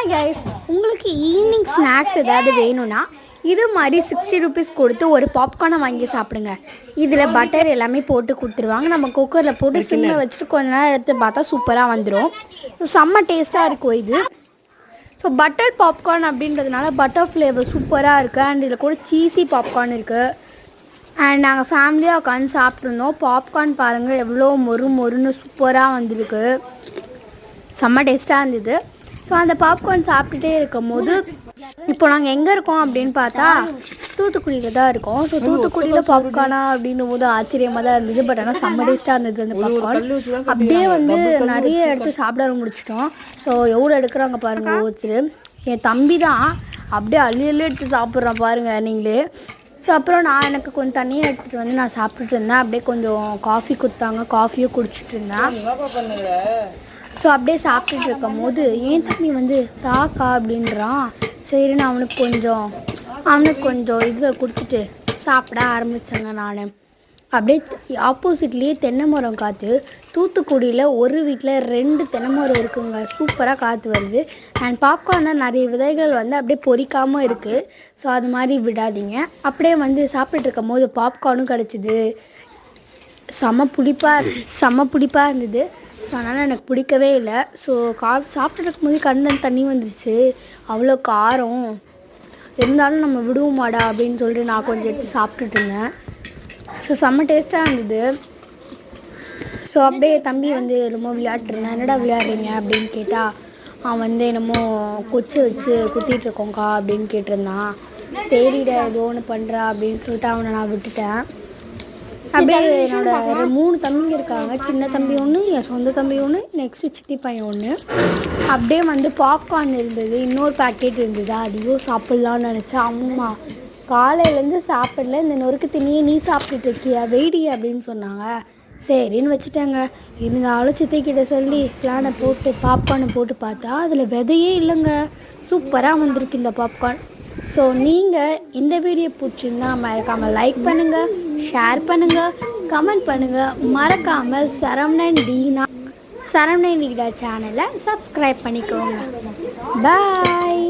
Hi guys, உங்களுக்கு evening snacks ஏதாவது வேணும்னா இது மாதிரி 60 rupees கொடுத்து ஒரு பாப்கார்னை வாங்கி சாப்பிடுங்க. இதில் பட்டர் எல்லாமே போட்டு கொடுத்துருவாங்க. நம்ம குக்கரில் போட்டு சிம்மில் வச்சுட்டு கொஞ்ச நேரம் எடுத்து பார்த்தா சூப்பராக வந்துடும். ஸோ செம்ம டேஸ்ட்டாக இருக்கும் இது. ஸோ பட்டர் பாப்கார்ன் அப்படின்றதுனால பட்டர் ஃப்ளேவர் சூப்பராக இருக்குது. அண்ட் இதில் கூட சீஸி பாப்கார்ன் இருக்குது. அண்ட் நாங்கள் ஃபேமிலியாக உட்காந்து சாப்பிட்ருந்தோம். பாப்கார்ன் பாருங்கள் எவ்வளோ மொறுன்னு சூப்பராக வந்திருக்கு. செம்ம டேஸ்ட்டாக இருந்தது. ஸோ அந்த பாப்கார்ன் சாப்பிட்டுட்டே இருக்கும் போது இப்போ நாங்கள் எங்கே இருக்கோம் அப்படின்னு பார்த்தா தூத்துக்குடியில் தான் இருக்கோம். ஸோ தூத்துக்குடியில் பாப்கார்னா அப்படின்னும் போது ஆச்சரியமாக தான் இருந்தது. பட் ஆனால் செம்ம டேஸ்ட்டாக இருந்தது அந்த பாப்கார்ன். அப்படியே நிறைய எடுத்து சாப்பிட முடிச்சிட்டோம். ஸோ எவ்வளோ எடுக்கிறாங்க பாருங்கள் ஒருத்தர். என் தம்பி தான் அப்படியே அள்ளி எடுத்து சாப்பிட்றான் பாருங்கள் நீங்களே. ஸோ அப்புறம் எனக்கு கொஞ்சம் தண்ணியை எடுத்துகிட்டு நான் சாப்பிட்டுட்டு இருந்தேன். அப்படியே கொஞ்சம் காஃபி கொடுத்தாங்க, காஃபியும் குடிச்சிட்டு இருந்தேன். ஸோ அப்படியே சாப்பிட்டுட்டு இருக்கும் போது ஏன் தம்பி தாக்கா அப்படின்றான். சரின்னு அவனுக்கு கொஞ்சம் இது கொடுத்துட்டு சாப்பிட ஆரம்பித்தாங்க. நான் அப்படியே ஆப்போசிட்லேயே தென்னை மரம் காற்று. தூத்துக்குடியில் ஒரு வீட்டில் 2 தென்னை மரம் இருக்குங்க. சூப்பராக காற்று வருது. அண்ட் பாப்கார்னில் நிறைய விதைகள் அப்படியே பொறிக்காமல் இருக்குது. ஸோ அது மாதிரி விடாதீங்க. அப்படியே சாப்பிட்டுட்டு இருக்கும் போது பாப்கார்னும் கிடச்சிது. செம்ம புளிப்பாக இருந்தது. ஸோ அதனால் எனக்கு பிடிக்கவே இல்லை. ஸோ சாப்பிட்டுட்டு இருக்கும்போது கண்ணில் தண்ணி வந்துடுச்சு. அவ்வளோ காரம் இருந்தாலும் நம்ம விடுவோமாடா அப்படின்னு சொல்லிட்டு நான் கொஞ்சம் எடுத்து சாப்பிட்டுட்டு இருந்தேன். ஸோ செம்ம டேஸ்ட்டாக இருந்தது. ஸோ அப்படியே தம்பி ரொம்ப விளையாட்டுருந்தேன். என்னடா விளையாடுறீங்க அப்படின்னு கேட்டால் அவன் என்னமோ கொச்சு வச்சு குத்திட்டு இருக்கோங்க்கா அப்படின்னு கேட்டிருந்தான். சரிடா ஏதோ ஒன்று பண்ணுறா அப்படின்னு சொல்லிட்டு அவனை நான் விட்டுட்டேன். அப்படியே என்னோட 3 தம்பிங்க இருக்காங்க. சின்ன தம்பி ஒன்று, என் சொந்த தம்பி ஒன்று, நெக்ஸ்ட்டு சித்தி பையன் ஒன்று. அப்படியே பாப்கார்ன் இருந்தது, இன்னொரு பேக்கெட் இருந்தது. அதையும் சாப்பிட்லான்னு நினச்சா அம்மா காலையிலேருந்து சாப்பிடல, இந்த நொறுக்கு திணியை நீ சாப்பிட்டுட்டு இருக்கியா வெயிடி அப்படின்னு சொன்னாங்க. சரின்னு வச்சுட்டாங்க. இருந்தாலும் சித்திக்கிட்ட சொல்லி பிளானை போட்டு பாப்கார்னை போட்டு பார்த்தா அதில் விதையே இல்லைங்க. சூப்பராக வந்திருக்கு இந்த பாப்கார்ன். ஸோ நீங்கள் இந்த வீடியோ பிடிச்சிருந்தா மறக்காமல் லைக் பண்ணுங்கள், ஷேர் பண்ணுங்கள், கமெண்ட் பண்ணுங்கள். மறக்காமல் சரவணன் டீனா சேனலை சப்ஸ்கிரைப் பண்ணிக்கோங்க. பாய்.